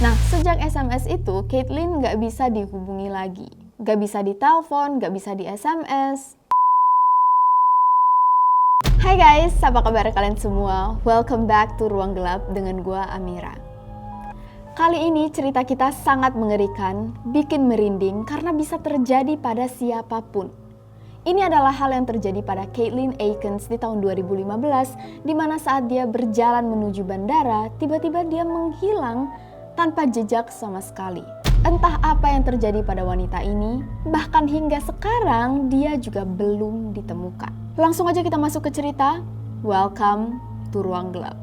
Nah, sejak SMS itu, Caitlyn nggak bisa dihubungi lagi. Nggak bisa ditelepon, nggak bisa di SMS. Hai guys, apa kabar kalian semua? Welcome back to Ruang Gelap dengan gua Amira. Kali ini cerita kita sangat mengerikan, bikin merinding karena bisa terjadi pada siapapun. Ini adalah hal yang terjadi pada Caitlyn Akins di tahun 2015, di mana saat dia berjalan menuju bandara, tiba-tiba dia menghilang tanpa jejak sama sekali. Entah apa yang terjadi pada wanita ini, bahkan hingga sekarang dia juga belum ditemukan. Langsung aja kita masuk ke cerita. Welcome to Ruang Gelap.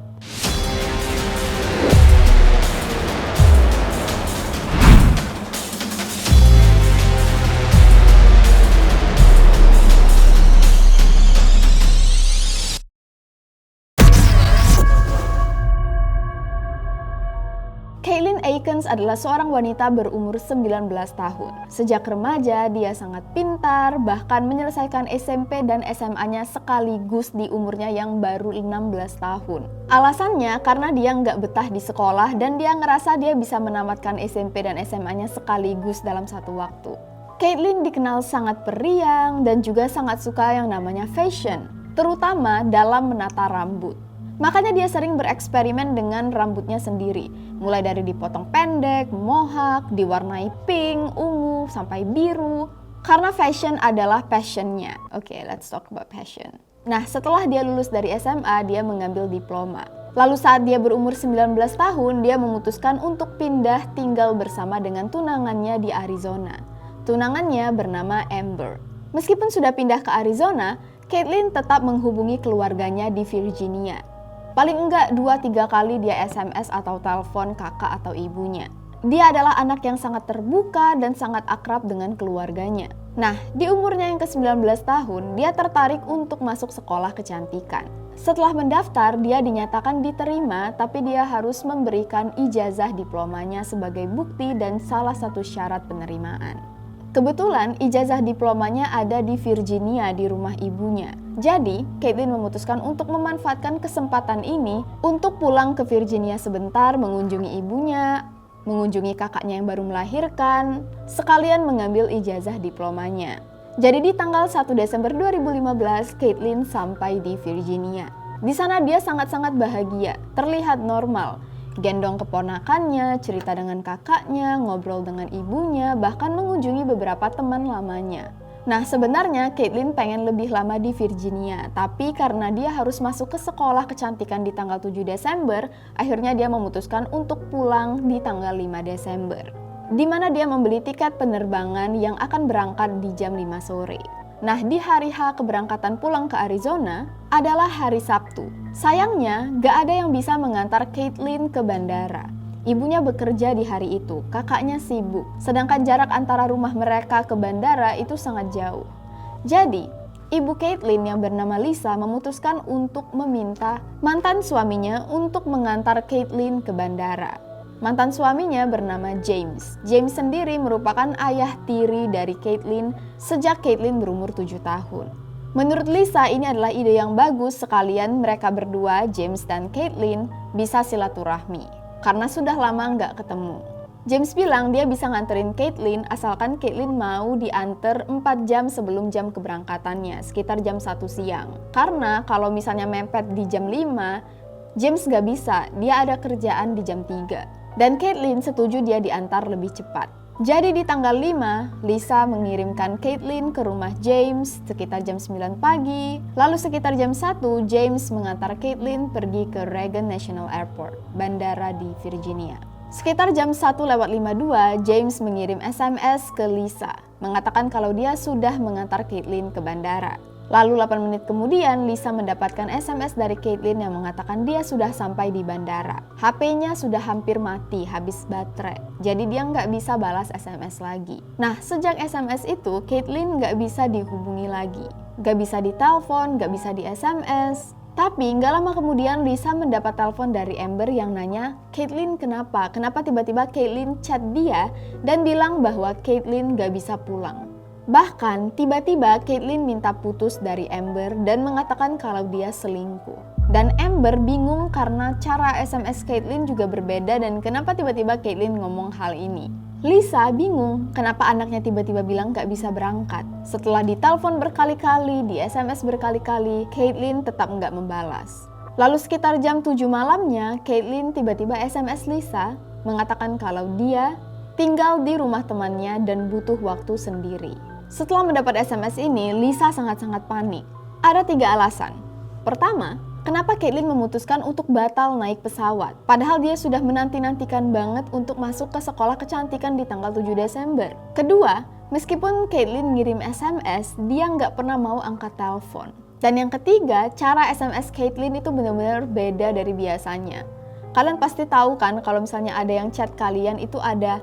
Caitlyn Akins adalah seorang wanita berumur 19 tahun. Sejak remaja, dia sangat pintar, bahkan menyelesaikan SMP dan SMA-nya sekaligus di umurnya yang baru 16 tahun. Alasannya karena dia nggak betah di sekolah dan dia ngerasa dia bisa menamatkan SMP dan SMA-nya sekaligus dalam satu waktu. Caitlyn dikenal sangat periang dan juga sangat suka yang namanya fashion, terutama dalam menata rambut. Makanya dia sering bereksperimen dengan rambutnya sendiri, mulai dari dipotong pendek, mohawk, diwarnai pink, ungu, sampai biru. Karena fashion adalah passionnya. Oke, let's talk about passion. Nah, setelah dia lulus dari SMA, dia mengambil diploma. Lalu saat dia berumur 19 tahun, dia memutuskan untuk pindah tinggal bersama dengan tunangannya di Arizona. Tunangannya bernama Amber. Meskipun sudah pindah ke Arizona, Caitlyn tetap menghubungi keluarganya di Virginia. Paling enggak 2-3 kali dia SMS atau telepon kakak atau ibunya. Dia adalah anak yang sangat terbuka dan sangat akrab dengan keluarganya. Nah, di umurnya yang ke-19 tahun, dia tertarik untuk masuk sekolah kecantikan. Setelah mendaftar, dia dinyatakan diterima, tapi dia harus memberikan ijazah diplomanya sebagai bukti dan salah satu syarat penerimaan. Kebetulan ijazah diplomanya ada di Virginia di rumah ibunya. Jadi, Caitlyn memutuskan untuk memanfaatkan kesempatan ini untuk pulang ke Virginia sebentar, mengunjungi ibunya, mengunjungi kakaknya yang baru melahirkan, sekalian mengambil ijazah diplomanya. Jadi di tanggal 1 Desember 2015, Caitlyn sampai di Virginia. Di sana dia sangat-sangat bahagia, terlihat normal. Gendong keponakannya, cerita dengan kakaknya, ngobrol dengan ibunya, bahkan mengunjungi beberapa teman lamanya. Nah, sebenarnya Caitlyn pengen lebih lama di Virginia, tapi karena dia harus masuk ke sekolah kecantikan di tanggal 7 Desember, akhirnya dia memutuskan untuk pulang di tanggal 5 Desember. Di mana dia membeli tiket penerbangan yang akan berangkat di jam 5 sore. Nah, di hari H keberangkatan pulang ke Arizona adalah hari Sabtu. Sayangnya, gak ada yang bisa mengantar Caitlyn ke bandara. Ibunya bekerja di hari itu, kakaknya sibuk, sedangkan jarak antara rumah mereka ke bandara itu sangat jauh. Jadi, ibu Caitlyn yang bernama Lisa memutuskan untuk meminta mantan suaminya untuk mengantar Caitlyn ke bandara. Mantan suaminya bernama James. James sendiri merupakan ayah tiri dari Caitlyn sejak Caitlyn berumur 7 tahun. Menurut Lisa, ini adalah ide yang bagus sekalian mereka berdua, James dan Caitlyn, bisa silaturahmi. Karena sudah lama nggak ketemu. James bilang dia bisa nganterin Caitlyn asalkan Caitlyn mau diantar 4 jam sebelum jam keberangkatannya, sekitar jam 1 siang. Karena kalau misalnya mepet di jam 5, James nggak bisa, dia ada kerjaan di jam 3. Dan Caitlyn setuju dia diantar lebih cepat. Jadi di tanggal 5, Lisa mengirimkan Caitlyn ke rumah James sekitar jam 9 pagi. Lalu sekitar jam 1, James mengantar Caitlyn pergi ke Reagan National Airport, bandara di Virginia. Sekitar jam 1:52, James mengirim SMS ke Lisa, mengatakan kalau dia sudah mengantar Caitlyn ke bandara. Lalu 8 menit kemudian, Lisa mendapatkan SMS dari Caitlyn yang mengatakan dia sudah sampai di bandara. HP-nya sudah hampir mati, habis baterai. Jadi dia nggak bisa balas SMS lagi. Nah, sejak SMS itu, Caitlyn nggak bisa dihubungi lagi. Nggak bisa ditelepon, nggak bisa di SMS. Tapi nggak lama kemudian Lisa mendapat telepon dari Amber yang nanya, Caitlyn kenapa? Kenapa tiba-tiba Caitlyn chat dia dan bilang bahwa Caitlyn nggak bisa pulang. Bahkan tiba-tiba Caitlyn minta putus dari Amber dan mengatakan kalau dia selingkuh. Dan Amber bingung karena cara SMS Caitlyn juga berbeda dan kenapa tiba-tiba Caitlyn ngomong hal ini. Lisa bingung kenapa anaknya tiba-tiba bilang gak bisa berangkat. Setelah ditelepon berkali-kali, di SMS berkali-kali, Caitlyn tetap gak membalas. Lalu sekitar jam 7 malamnya, Caitlyn tiba-tiba SMS Lisa mengatakan kalau dia tinggal di rumah temannya dan butuh waktu sendiri. Setelah mendapat SMS ini, Lisa sangat-sangat panik. Ada 3 alasan. Pertama, kenapa Caitlyn memutuskan untuk batal naik pesawat? Padahal dia sudah menanti-nantikan banget untuk masuk ke sekolah kecantikan di tanggal 7 Desember. Kedua, meskipun Caitlyn ngirim SMS, dia nggak pernah mau angkat telepon. Dan yang ketiga, cara SMS Caitlyn itu benar-benar beda dari biasanya. Kalian pasti tahu kan kalau misalnya ada yang chat kalian itu ada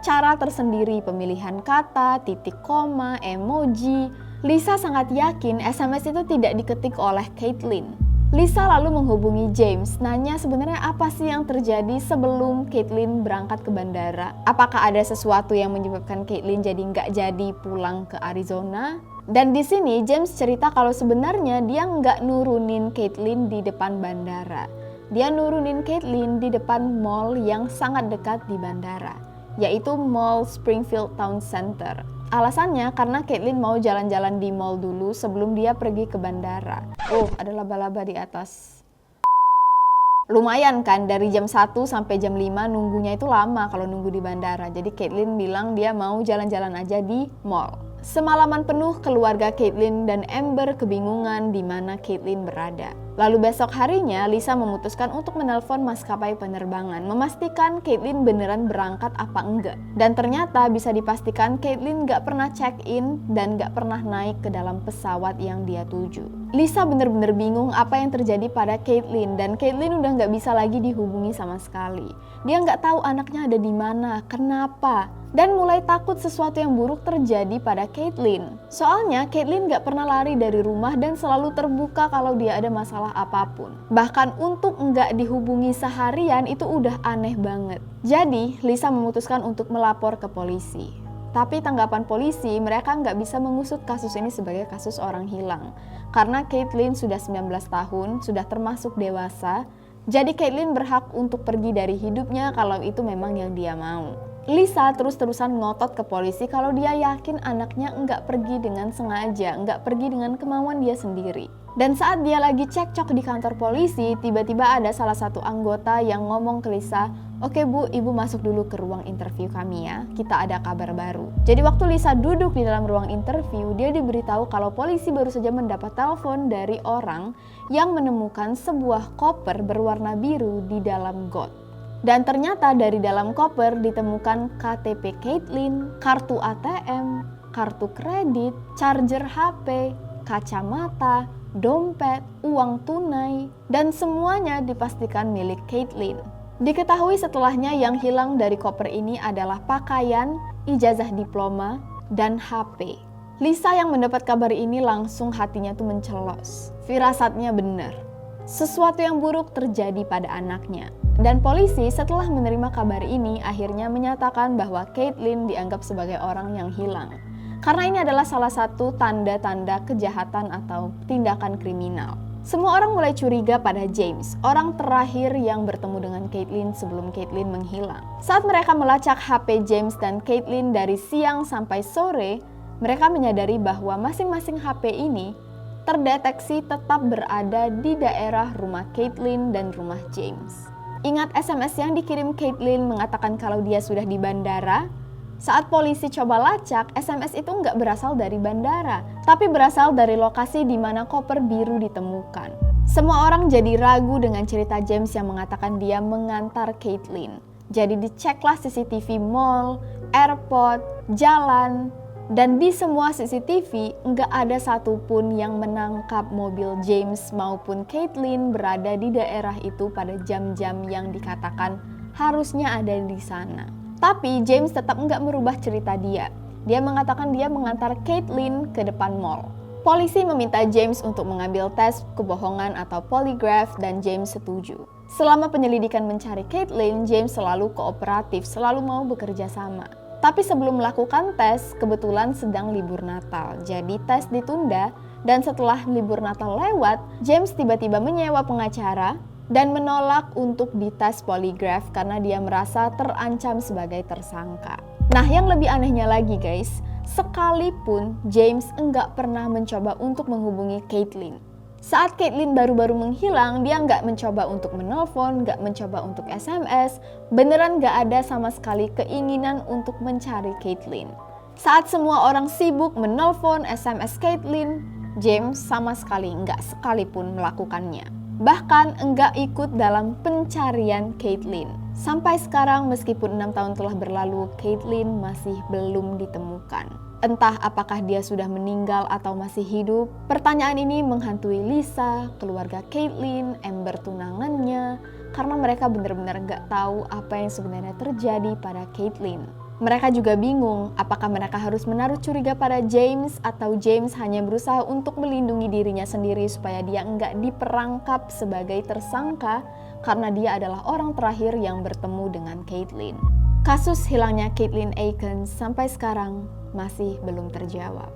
cara tersendiri, pemilihan kata, titik koma, emoji. Lisa sangat yakin SMS itu tidak diketik oleh Caitlyn. Lisa lalu menghubungi James, nanya sebenarnya apa sih yang terjadi sebelum Caitlyn berangkat ke bandara. Apakah ada sesuatu yang menyebabkan Caitlyn jadi nggak jadi pulang ke Arizona? Dan di sini James cerita kalau sebenarnya dia nggak nurunin Caitlyn di depan bandara. Dia nurunin Caitlyn di depan mall yang sangat dekat di bandara, yaitu Mall Springfield Town Center. Alasannya karena Caitlyn mau jalan-jalan di mall dulu sebelum dia pergi ke bandara. Oh, ada laba-laba di atas. Lumayan kan, dari jam 1 sampai jam 5 nunggunya itu lama kalau nunggu di bandara. Jadi Caitlyn bilang dia mau jalan-jalan aja di mall. Semalaman penuh keluarga Caitlyn dan Amber kebingungan di mana Caitlyn berada. Lalu besok harinya Lisa memutuskan untuk menelpon maskapai penerbangan, memastikan Caitlyn beneran berangkat apa enggak. Dan ternyata bisa dipastikan Caitlyn gak pernah check-in dan gak pernah naik ke dalam pesawat yang dia tuju. Lisa bener-bener bingung apa yang terjadi pada Caitlyn dan Caitlyn udah gak bisa lagi dihubungi sama sekali. Dia gak tahu anaknya ada di mana, kenapa, dan mulai takut sesuatu yang buruk terjadi pada Caitlyn. Soalnya Caitlyn gak pernah lari dari rumah dan selalu terbuka kalau dia ada masalah apapun. Bahkan untuk nggak dihubungi seharian itu udah aneh banget. Jadi Lisa memutuskan untuk melapor ke polisi. Tapi tanggapan polisi, mereka nggak bisa mengusut kasus ini sebagai kasus orang hilang. Karena Caitlyn sudah 19 tahun, sudah termasuk dewasa. Jadi Caitlyn berhak untuk pergi dari hidupnya kalau itu memang yang dia mau. Lisa terus-terusan ngotot ke polisi kalau dia yakin anaknya nggak pergi dengan sengaja, nggak pergi dengan kemauan dia sendiri. Dan saat dia lagi cekcok di kantor polisi, tiba-tiba ada salah satu anggota yang ngomong ke Lisa, "Oke Bu, Ibu masuk dulu ke ruang interview kami ya, kita ada kabar baru." Jadi waktu Lisa duduk di dalam ruang interview, dia diberitahu kalau polisi baru saja mendapat telepon dari orang yang menemukan sebuah koper berwarna biru di dalam got. Dan ternyata dari dalam koper ditemukan KTP Caitlyn, kartu ATM, kartu kredit, charger HP, kacamata, dompet, uang tunai, dan semuanya dipastikan milik Caitlyn. Diketahui setelahnya yang hilang dari koper ini adalah pakaian, ijazah diploma, dan HP. Lisa yang mendapat kabar ini langsung hatinya tuh mencelos. Firasatnya benar. Sesuatu yang buruk terjadi pada anaknya. Dan polisi setelah menerima kabar ini akhirnya menyatakan bahwa Caitlyn dianggap sebagai orang yang hilang. Karena ini adalah salah satu tanda-tanda kejahatan atau tindakan kriminal. Semua orang mulai curiga pada James, orang terakhir yang bertemu dengan Caitlyn sebelum Caitlyn menghilang. Saat mereka melacak HP James dan Caitlyn dari siang sampai sore, mereka menyadari bahwa masing-masing HP ini terdeteksi tetap berada di daerah rumah Caitlyn dan rumah James. Ingat SMS yang dikirim Caitlyn mengatakan kalau dia sudah di bandara? Saat polisi coba lacak, SMS itu nggak berasal dari bandara, tapi berasal dari lokasi di mana koper biru ditemukan. Semua orang jadi ragu dengan cerita James yang mengatakan dia mengantar Caitlyn. Jadi diceklah CCTV mall, airport, jalan, dan di semua CCTV nggak ada satupun yang menangkap mobil James maupun Caitlyn berada di daerah itu pada jam-jam yang dikatakan harusnya ada di sana. Tapi James tetap nggak merubah cerita dia. Dia mengatakan dia mengantar Caitlyn ke depan mall. Polisi meminta James untuk mengambil tes kebohongan atau polygraph dan James setuju. Selama penyelidikan mencari Caitlyn, James selalu kooperatif, selalu mau bekerja sama. Tapi sebelum melakukan tes, kebetulan sedang libur Natal. Jadi tes ditunda Dan setelah libur Natal lewat, James tiba-tiba menyewa pengacara dan menolak untuk dites poligraf karena dia merasa terancam sebagai tersangka. Nah, yang lebih anehnya lagi guys, sekalipun James enggak pernah mencoba untuk menghubungi Caitlyn. Saat Caitlyn baru-baru menghilang, dia nggak mencoba untuk menelpon, nggak mencoba untuk SMS, beneran nggak ada sama sekali keinginan untuk mencari Caitlyn. Saat semua orang sibuk menelpon, SMS Caitlyn, James sama sekali nggak sekalipun melakukannya. Bahkan enggak ikut dalam pencarian Caitlyn. Sampai sekarang meskipun 6 tahun telah berlalu, Caitlyn masih belum ditemukan. Entah apakah dia sudah meninggal atau masih hidup. Pertanyaan ini menghantui Lisa, keluarga Caitlyn, Amber tunangannya, karena mereka benar-benar gak tahu apa yang sebenarnya terjadi pada Caitlyn. Mereka juga bingung apakah mereka harus menaruh curiga pada James atau James hanya berusaha untuk melindungi dirinya sendiri supaya dia enggak diperangkap sebagai tersangka karena dia adalah orang terakhir yang bertemu dengan Caitlyn. Kasus hilangnya Caitlyn Akins sampai sekarang masih belum terjawab.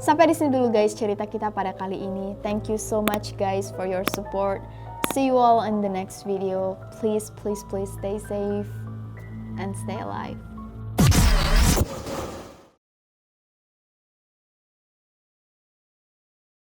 Sampai di sini dulu guys cerita kita pada kali ini. Thank you so much guys for your support. See you all in the next video. Please stay safe and stay alive.